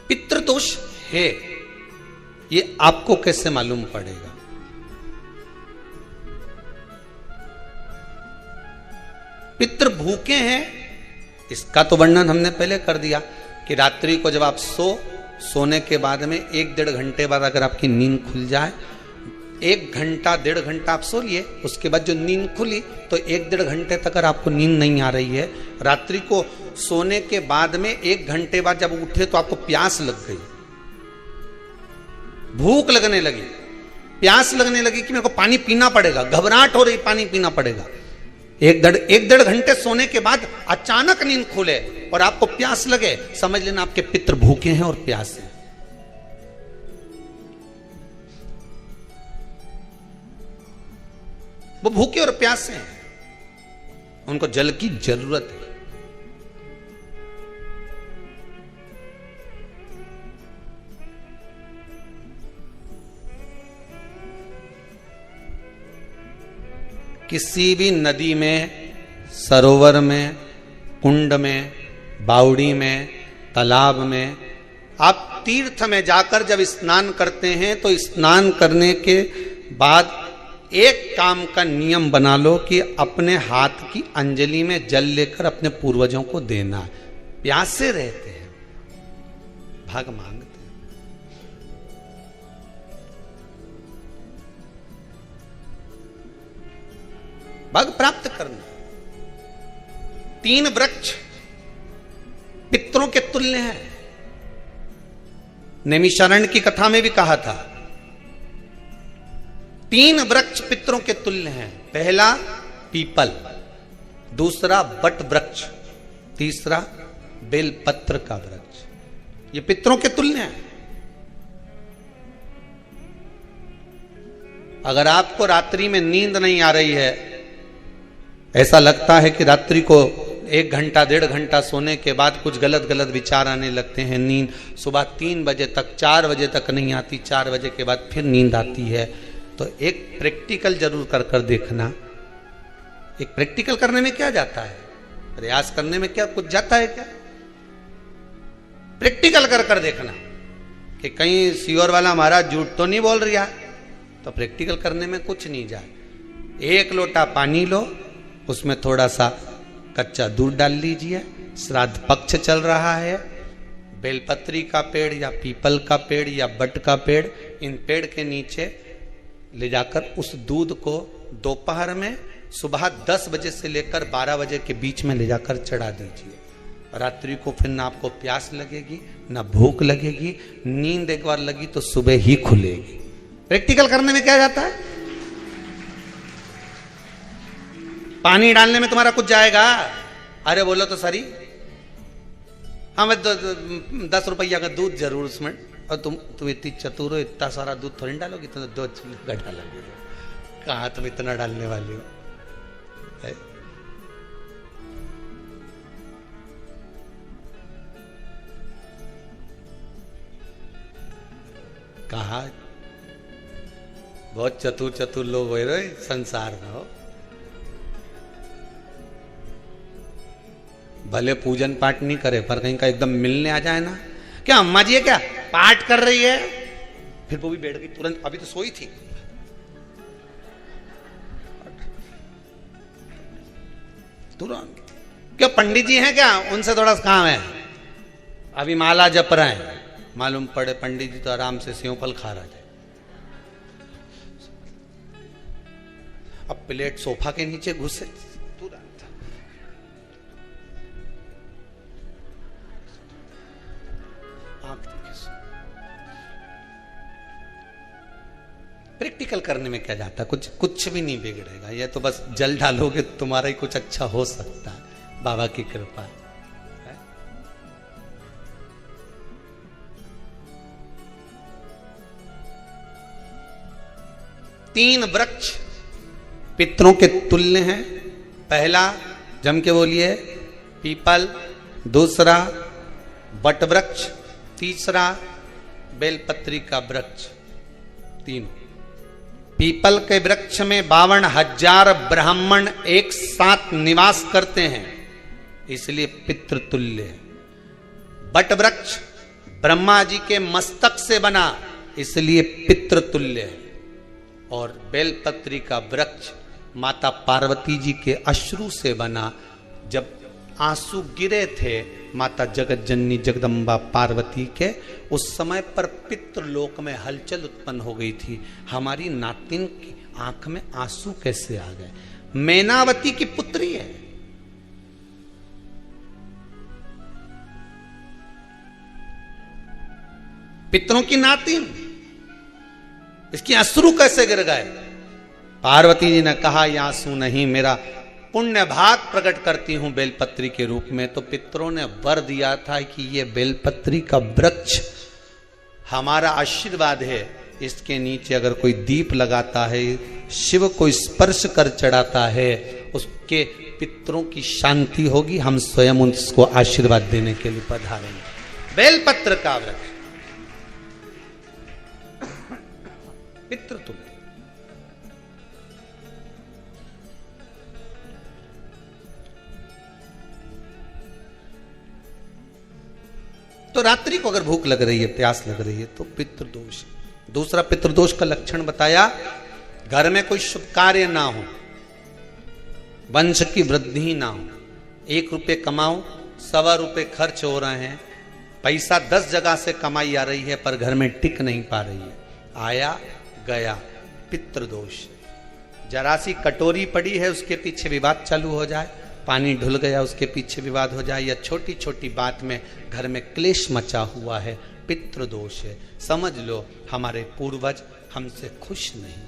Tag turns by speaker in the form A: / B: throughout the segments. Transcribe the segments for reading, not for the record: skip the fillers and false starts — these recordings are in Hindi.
A: पितृदोष है ये आपको कैसे मालूम पड़ेगा? पितृ भूखे हैं इसका तो वर्णन हमने पहले कर दिया कि रात्रि को जब आप सोने के बाद में 1-1.5 घंटे बाद अगर आपकी नींद खुल जाए, 1 घंटा 1.5 घंटा आप सो लिए, उसके बाद जो नींद खुली तो 1-1.5 घंटे तक अगर आपको नींद नहीं आ रही है, रात्रि को सोने के बाद में 1 घंटे बाद जब उठे तो आपको प्यास लग गई, भूख लगने लगी, प्यास लगने लगी कि मेरे को पानी पीना पड़ेगा, घबराहट हो रही, पानी पीना पड़ेगा। 1-1.5 घंटे सोने के बाद अचानक नींद खुले और आपको प्यास लगे, समझ लेना आपके पितृ भूखे हैं और प्यास है। वो भूखे और प्यासे हैं, उनको जल की जरूरत है। किसी भी नदी में, सरोवर में, कुंड में, बावड़ी में, तालाब में, आप तीर्थ में जाकर जब स्नान करते हैं तो स्नान करने के बाद एक काम का नियम बना लो कि अपने हाथ की अंजलि में जल लेकर अपने पूर्वजों को देना। प्यासे रहते हैं, भाग मांगते हैं। भाग प्राप्त करना। 3 वृक्ष पितरों के तुल्य हैं। नैमिषारण्य की कथा में भी कहा था 3 वृक्ष पितरों के तुल्य हैं। पहला पीपल, दूसरा बट वृक्ष, तीसरा बेलपत्र का वृक्ष। ये पितरों के तुल्य हैं। अगर आपको रात्रि में नींद नहीं आ रही है, ऐसा लगता है कि रात्रि को 1 घंटा 1.5 घंटा सोने के बाद कुछ गलत गलत विचार आने लगते हैं, नींद सुबह 3 बजे तक 4 बजे तक नहीं आती, 4 बजे के बाद फिर नींद आती है, तो एक प्रैक्टिकल जरूर कर कर देखना। एक प्रैक्टिकल करने में क्या जाता है, प्रयास करने में क्या कुछ जाता है क्या? प्रैक्टिकल कर कर देखना कि कहीं सियोर वाला महाराज झूठ तो नहीं बोल रहा, तो प्रैक्टिकल करने में कुछ नहीं जाए। 1 लोटा पानी लो, उसमें थोड़ा सा कच्चा दूध डाल लीजिए, श्राद्ध पक्ष चल रहा है, बेलपत्री का पेड़ या पीपल का पेड़ या बट का पेड़, इन पेड़ के नीचे ले जाकर उस दूध को दोपहर में सुबह 10 बजे से लेकर 12 बजे के बीच में ले जाकर चढ़ा दीजिए। रात्रि को फिर ना आपको प्यास लगेगी ना भूख लगेगी, नींद एक बार लगी तो सुबह ही खुलेगी। प्रैक्टिकल करने में क्या जाता है? पानी डालने में तुम्हारा कुछ जाएगा? अरे बोलो तो सरी, हाँ मैं 10 रुपया का दूध जरूर उसमें, और तुम इतनी चतुर हो, इतना सारा दूध थोड़ी डालोगी, तो 2 गड्ढा लगेगा। कहाँ तुम इतना डालने वाली हो? कहा बहुत चतुर चतुर लोग हो रहे संसार में हो। भले पूजन पाठ नहीं करे पर कहीं का एकदम मिलने आ जाए ना, क्या अम्मा जी है क्या पाठ कर रही है, फिर वो भी बैठ गई तुरंत, अभी तो सोई थी, तुरंत। क्या पंडित जी हैं क्या, उनसे थोड़ा काम है, अभी माला जप रहे हैं, मालूम पड़े पंडित जी तो आराम से सेव फल खा रहे थे। अब प्लेट सोफा के नीचे घुसे, तुरंत प्रैक्टिकल करने में क्या जाता, कुछ भी नहीं बिगड़ेगा। ये तो बस जल डालोगे तुम्हारा ही कुछ अच्छा हो सकता है, बाबा की कृपा है। 3 वृक्ष पितरों के तुल्य हैं। पहला जम के बोलिए पीपल, दूसरा बट वृक्ष, तीसरा बेलपत्री का वृक्ष। 3 पीपल के वृक्ष में 52,000 ब्राह्मण एक साथ निवास करते हैं, इसलिए पितृतुल्य है। बट वृक्ष ब्रह्मा जी के मस्तक से बना, इसलिए पितृतुल्य है। और बेलपत्री का वृक्ष माता पार्वती जी के अश्रु से बना। जब आंसू गिरे थे माता जगत जननी जगदम्बा पार्वती के, उस समय पर पितृलोक में हलचल उत्पन्न हो गई थी। हमारी नातिन की आंख में आंसू कैसे आ गए? मैनावती की पुत्री है, पितरों की नातिन, इसकी अश्रु कैसे गिर गए? पार्वती जी ने कहा ये आंसू नहीं, मेरा पुण्य भाग प्रकट करती हूं बेलपत्री के रूप में। तो पितरों ने वर दिया था कि ये बेलपत्री का वृक्ष हमारा आशीर्वाद है, इसके नीचे अगर कोई दीप लगाता है, शिव को स्पर्श कर चढ़ाता है, उसके पितरों की शांति होगी। हम स्वयं उसको आशीर्वाद देने के लिए पधारेंगे। बेलपत्र का वृक्ष पितृतुल्य। तो रात्रि को अगर भूख लग रही है, प्यास लग रही है, तो पितृदोष। दूसरा पितृदोष का लक्षण बताया, घर में कोई शुभ कार्य ना हो, वंश की वृद्धि ना हो। 1 रुपये कमाओ, 1.25 रुपये खर्च हो रहे हैं, पैसा 10 जगह से कमाई आ रही है पर घर में टिक नहीं पा रही है, आया गया, पितृदोष। जरा सी कटोरी पड़ी है, उसके पीछे विवाद चालू हो जाए, पानी ढुल गया, उसके पीछे विवाद हो जाए, या छोटी छोटी बात में घर में क्लेश मचा हुआ है, पितृदोष है। समझ लो हमारे पूर्वज हमसे खुश नहीं,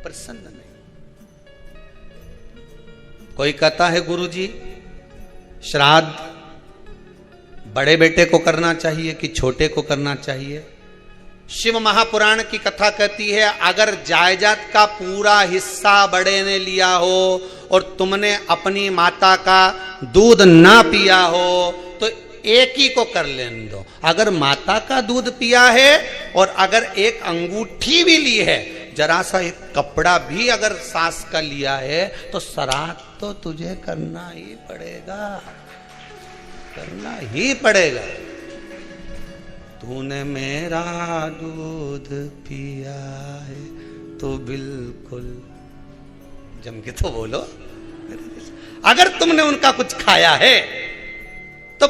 A: प्रसन्न नहीं। कोई कहता है गुरुजी श्राद्ध बड़े बेटे को करना चाहिए कि छोटे को करना चाहिए? शिव महापुराण की कथा कहती है, अगर जायदाद का पूरा हिस्सा बड़े ने लिया हो और तुमने अपनी माता का दूध ना पिया हो तो एक ही को कर लेने दो। अगर माता का दूध पिया है और अगर एक अंगूठी भी ली है, जरा सा एक कपड़ा भी अगर सास का लिया है, तो श्राद्ध तो तुझे करना ही पड़ेगा, करना ही पड़ेगा। तूने मेरा दूध पिया है तो बिल्कुल जम के तो बोलो। अगर तुमने उनका कुछ खाया है तो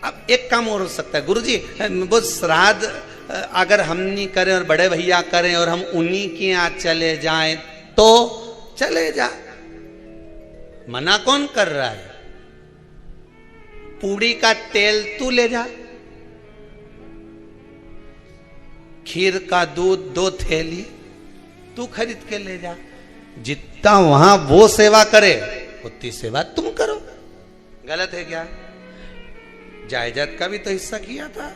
A: अब एक काम और हो सकता है, गुरुजी वो श्राद्ध अगर हम नहीं करें और बड़े भैया करें और हम उन्हीं के यहाँ चले जाएं तो चले जा, मना कौन कर रहा है? पूड़ी का तेल तू ले जा, खीर का दूध 2 थैली तू खरीद के ले जा। जितना वहां वो सेवा करे उतनी सेवा तुम करो। गलत है क्या? जायदाद का भी तो हिस्सा किया था।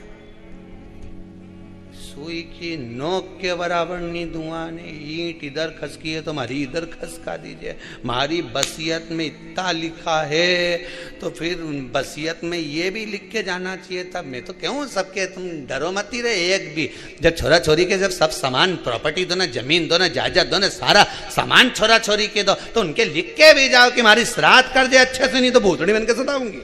A: सुई की नोक के बराबर नहीं धुआं ने, ईंट इधर खसकी है तो हमारी इधर खसका दीजिए। हमारी बसियत में इतना लिखा है तो फिर बसियत में ये भी लिख के जाना चाहिए था। मैं तो कहूँ सबके तुम डरो मत ही रहे एक भी। जब छोरा छोरी के जब सब सामान प्रॉपर्टी दो ना, जमीन दो ना, जायदाद दो ना, सारा सामान छोरा छोरी के दो, तो उनके लिख के भी जाओ कि हमारी श्राद्ध कर दे अच्छे से, नहीं तो भूतड़ी बन के सताऊंगी।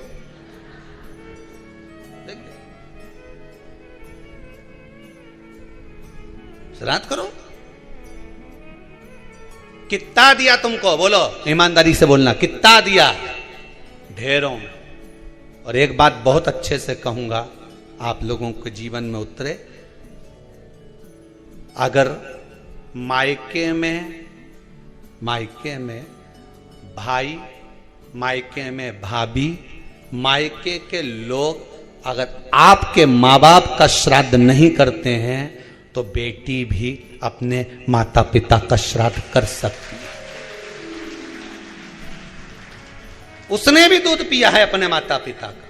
A: श्राद्ध करो। कितना दिया तुमको? बोलो, ईमानदारी से बोलना, कितना दिया? ढेरों। और एक बात बहुत अच्छे से कहूंगा, आप लोगों के जीवन में उतरे। अगर मायके में भाई, मायके में भाभी, मायके के लोग अगर आपके माँ बाप का श्राद्ध नहीं करते हैं तो बेटी भी अपने माता पिता का श्राद्ध कर सकती है। उसने भी दूध पिया है अपने माता पिता का,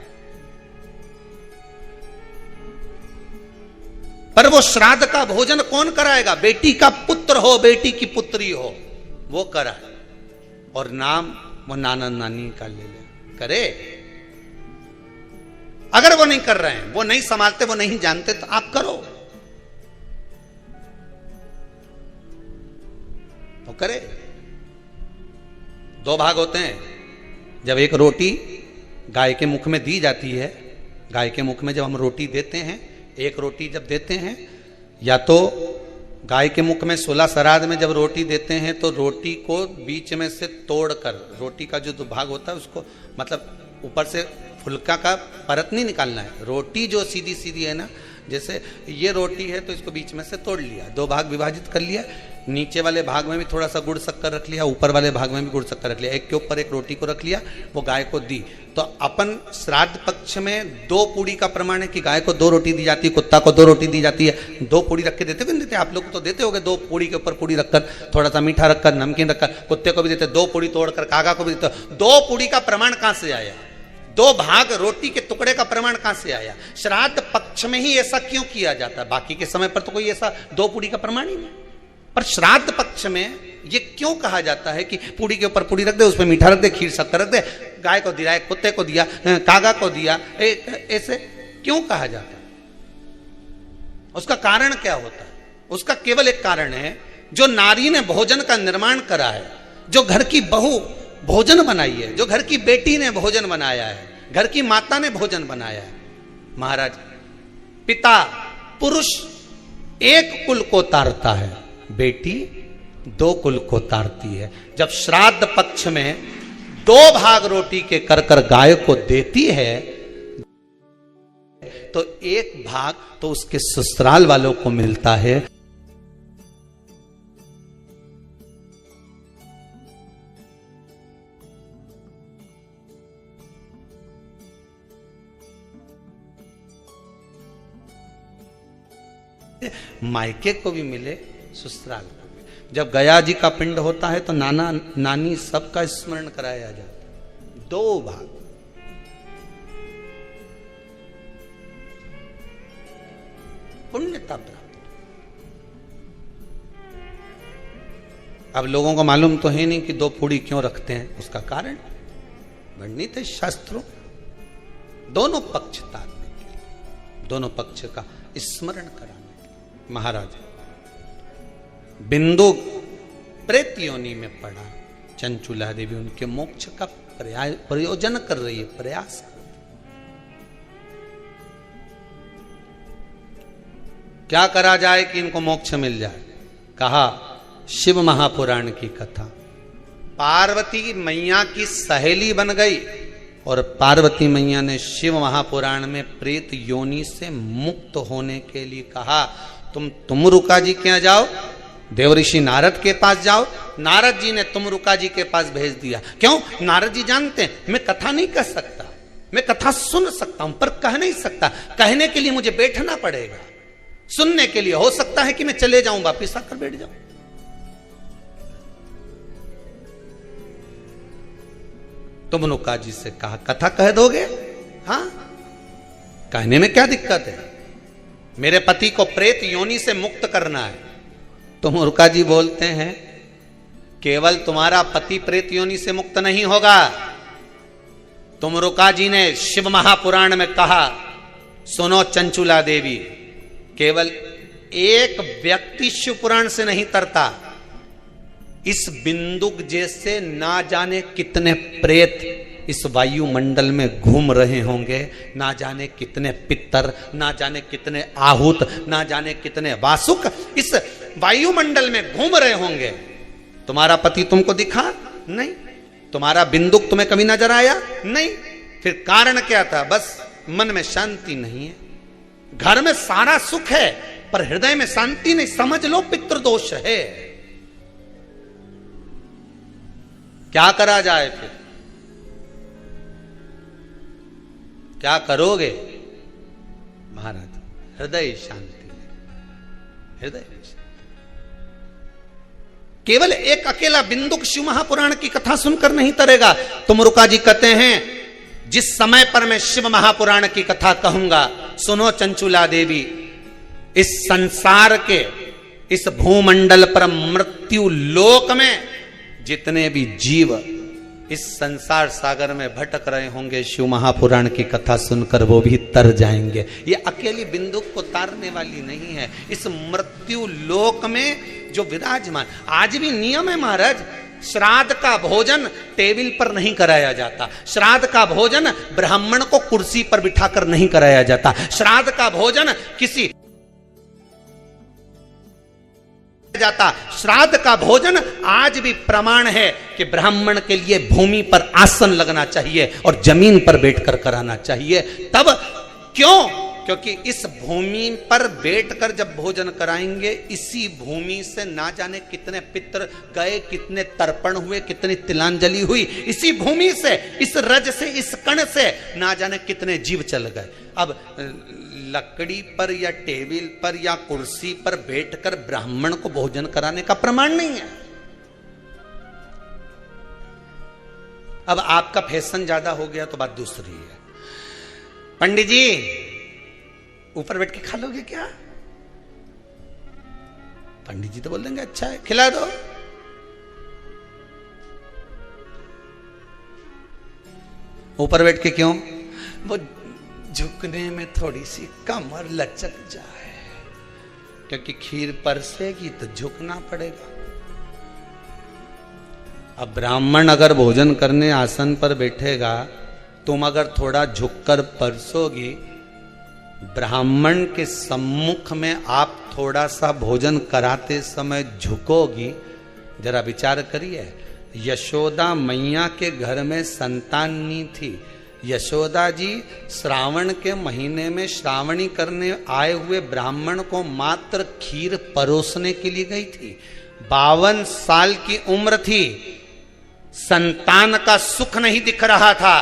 A: पर वो श्राद्ध का भोजन कौन कराएगा? बेटी का पुत्र हो, बेटी की पुत्री हो, वो कराए। और नाम वो नाना नानी का ले ले, करे। अगर वो नहीं कर रहे हैं, वो नहीं संभालते, वो नहीं जानते, तो आप करो, तो करे। 2 भाग होते हैं। जब एक रोटी गाय के मुख में दी जाती है, गाय के मुख में जब हम रोटी देते हैं, एक रोटी जब देते हैं, या तो गाय के मुख में 16 श्राद्ध में जब रोटी देते हैं तो रोटी को बीच में से तोड़कर, रोटी का जो भाग होता है उसको, मतलब ऊपर से फुलका का परत नहीं निकालना है, रोटी जो सीधी सीधी है ना, जैसे ये रोटी है तो इसको बीच में से तोड़ लिया, 2 भाग विभाजित कर लिया, नीचे वाले भाग में भी थोड़ा सा गुड़ शक्कर रख लिया, ऊपर वाले भाग में भी गुड़ शक्कर रख लिया, एक के ऊपर एक रोटी को रख लिया, वो गाय को दी। तो अपन श्राद्ध पक्ष में 2 पूड़ी का प्रमाण है कि गाय को 2 रोटी दी जाती है, कुत्ता को 2 रोटी दी जाती है। 2 पूड़ी रख के देते हो, देते आप लोग तो देते होगे, 2 पूड़ी के ऊपर पूड़ी रखकर, थोड़ा सा मीठा रखकर, नमकीन रखकर, कुत्ते को भी देते, 2 पूड़ी तोड़कर कागा को भी देते। 2 पूड़ी का प्रमाण कहां से आया? 2 भाग रोटी के टुकड़े का प्रमाण कहां से आया? श्राद्ध पक्ष में ही ऐसा क्यों किया जाता है? बाकी के समय पर तो कोई ऐसा 2 पूड़ी का प्रमाण ही नहीं, पर श्राद्ध पक्ष में ये क्यों कहा जाता है कि पूड़ी के ऊपर पूड़ी रख दे, उसमें मीठा रख दे, खीर शक्कर रख दे, गाय को दिया, कुत्ते को दिया, कागा को दिया, ऐसे क्यों कहा जाता है? उसका कारण क्या होता है? उसका केवल एक कारण है, जो नारी ने भोजन का निर्माण करा है, जो घर की बहू भोजन बनाई है, जो घर की बेटी ने भोजन बनाया है, घर की माता ने भोजन बनाया है। महाराज, पिता पुरुष एक कुल को तारता है, बेटी 2 कुल को तारती है। जब श्राद्ध पक्ष में 2 भाग रोटी के कर कर गाय को देती है तो 1 भाग तो उसके ससुराल वालों को मिलता है। मायके को भी मिले, ससुराल को भी। जब गया जी का पिंड होता है तो नाना नानी सबका स्मरण कराया जाता है। 2 भाग, पुण्यता प्राप्त। अब लोगों को मालूम तो है नहीं कि 2 पूड़ी क्यों रखते हैं, उसका कारण वर्णित है शास्त्रों। दोनों पक्ष तारने के लिए, दोनों पक्ष का स्मरण कराने के लिए। महाराज, बिंदु प्रेत योनि में पड़ा, चंचुला देवी उनके मोक्ष का प्रयोजन कर रही है, प्रयास कर। क्या करा जाए कि इनको मोक्ष मिल जाए? कहा शिव महापुराण की कथा। पार्वती मैया की सहेली बन गई और पार्वती मैया ने शिव महापुराण में प्रेत योनि से मुक्त होने के लिए कहा, तुम रुका जी के यहाँ जाओ, देवऋषि नारद के पास जाओ। नारद जी ने तुमरुका जी के पास भेज दिया। क्यों? नारद जी जानते हैं मैं कथा नहीं कह सकता, मैं कथा सुन सकता हूं पर कह नहीं सकता। कहने के लिए मुझे बैठना पड़ेगा, सुनने के लिए हो सकता है कि मैं चले जाऊं, वापिस आकर बैठ जाऊं। तुमरुका जी से कहा कथा कह दोगे? हाँ, कहने में क्या दिक्कत है? मेरे पति को प्रेत योनि से मुक्त करना है। तुमरुका जी बोलते हैं केवल तुम्हारा पति प्रेत योनि से मुक्त नहीं होगा। तुमरुका जी ने शिव महापुराण में कहा, सुनो चंचुला देवी, केवल एक व्यक्ति शिव पुराण से नहीं तरता, इस बिंदुक जैसे ना जाने कितने प्रेत इस वायुमंडल में घूम रहे होंगे, ना जाने कितने पितर, ना जाने कितने आहूत, ना जाने कितने वासुक इस वायुमंडल में घूम रहे होंगे। तुम्हारा पति तुमको दिखा नहीं, तुम्हारा बिंदुक तुम्हें कभी नजर आया नहीं, फिर कारण क्या था? बस मन में शांति नहीं है। घर में सारा सुख है पर हृदय में शांति नहीं, समझ लो पितृदोष है। क्या करा जाए? फिर क्या करोगे? महाराज, हृदय शांति, हृदय शांति। केवल एक अकेला बिंदुक शिव महापुराण की कथा सुनकर नहीं तरेगा। तुमरुका जी कहते हैं जिस समय पर मैं शिव महापुराण की कथा कहूंगा, सुनो चंचुला देवी, इस संसार के इस भूमंडल पर मृत्यु लोक में जितने भी जीव इस संसार सागर में भटक रहे होंगे, शिव महापुराण की कथा सुनकर वो भी तर जाएंगे। ये अकेली बिंदुक को तारने वाली नहीं है। इस मृत्यु लोक में जो विराजमान, आज भी नियम है महाराज, श्राद्ध का भोजन टेबल पर नहीं कराया जाता। श्राद्ध का भोजन ब्राह्मण को कुर्सी पर बिठाकर नहीं कराया जाता। श्राद्ध का भोजन किसी जाता। श्राद्ध का भोजन आज भी प्रमाण है कि ब्राह्मण के लिए भूमि पर आसन लगना चाहिए और जमीन पर बैठकर कराना चाहिए। तब क्यों? क्योंकि इस भूमि पर बैठकर जब भोजन कराएंगे, इसी भूमि से ना जाने कितने पितृ गए, कितने तर्पण हुए, कितनी तिलांजलि हुई, इसी भूमि से, इस रज से, इस कण से ना जाने कितने जीव चल गए। अब लकड़ी पर या टेबल पर या कुर्सी पर बैठकर ब्राह्मण को भोजन कराने का प्रमाण नहीं है। अब आपका फैशन ज्यादा हो गया तो बात दूसरी है। पंडित जी ऊपर बैठ के खा लोगे क्या? पंडित जी तो बोल देंगे अच्छा है, खिला दो। ऊपर बैठ के क्यों? वो झुकने में थोड़ी सी कमर लचक जाए, क्योंकि खीर परसेगी तो झुकना पड़ेगा। अब ब्राह्मण अगर भोजन करने आसन पर बैठेगा, तुम अगर थोड़ा झुककर परसोगी, ब्राह्मण के सम्मुख में आप थोड़ा सा भोजन कराते समय झुकोगी। जरा विचार करिए, यशोदा मैया के घर में संतान नहीं थी। यशोदा जी श्रावण के महीने में श्रावणी करने आए हुए ब्राह्मण को मात्र खीर परोसने के लिए गई थी। 52 साल की उम्र थी, संतान का सुख नहीं दिख रहा था,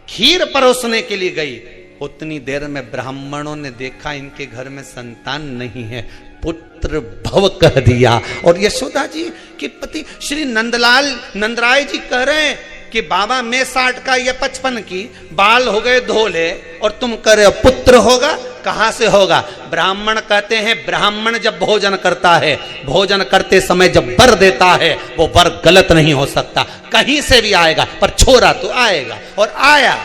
A: खीर परोसने के लिए गई। उतनी देर में ब्राह्मणों ने देखा इनके घर में संतान नहीं है, पुत्र भव कह दिया। और यशोदा जी के पति श्री नंदराय जी कह रहे हैं कि बाबा मैं 60 का या 55 की, बाल हो गए धोले और तुम कह रहे हो पुत्र होगा। कहां से होगा? ब्राह्मण कहते हैं ब्राह्मण जब भोजन करता है, भोजन करते समय जब वर देता है, वो वर गलत नहीं हो सकता, कहीं से भी आएगा, पर छोरा तो आएगा। और आया,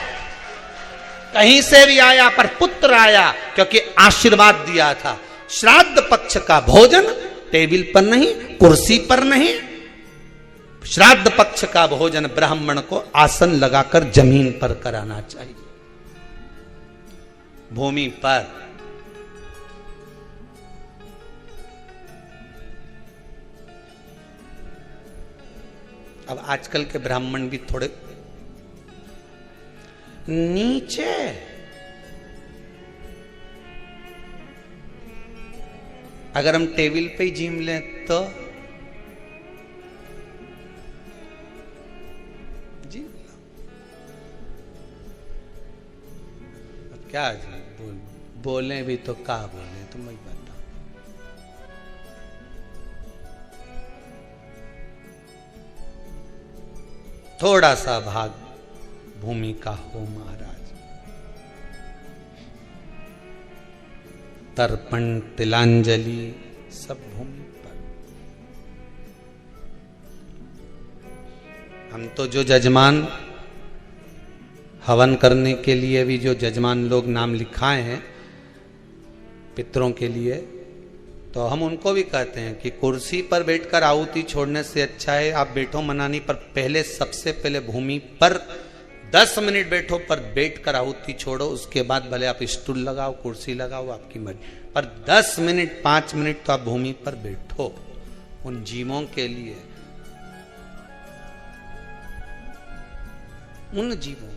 A: कहीं से भी आया, पर पुत्र आया, क्योंकि आशीर्वाद दिया था। श्राद्ध पक्ष का भोजन टेबल पर नहीं, कुर्सी पर नहीं, श्राद्ध पक्ष का भोजन ब्राह्मण को आसन लगाकर जमीन पर कराना चाहिए, भूमि पर। अब आजकल के ब्राह्मण भी थोड़े नीचे, अगर हम टेबल पे ही जिम लें तो जी अब क्या बोले भी तो क्या बोले, तुम ही बताओ। थोड़ा सा भाग भूमि का हो महाराज। तर्पण तिलांजलि सब भूमि पर। हम तो जो जजमान हवन करने के लिए भी जो जजमान लोग नाम लिखाए हैं पितरों के लिए, तो हम उनको भी कहते हैं कि कुर्सी पर बैठकर आहुति छोड़ने से अच्छा है आप बैठो मनानी पर, पहले सबसे पहले भूमि पर 10 मिनट बैठो, पर बैठकर आहुति छोड़ो। उसके बाद भले आप स्टूल लगाओ, कुर्सी लगाओ, आपकी मर्जी, पर 10 मिनट 5 मिनट तो आप भूमि पर बैठो उन जीवों के लिए, उन जीवों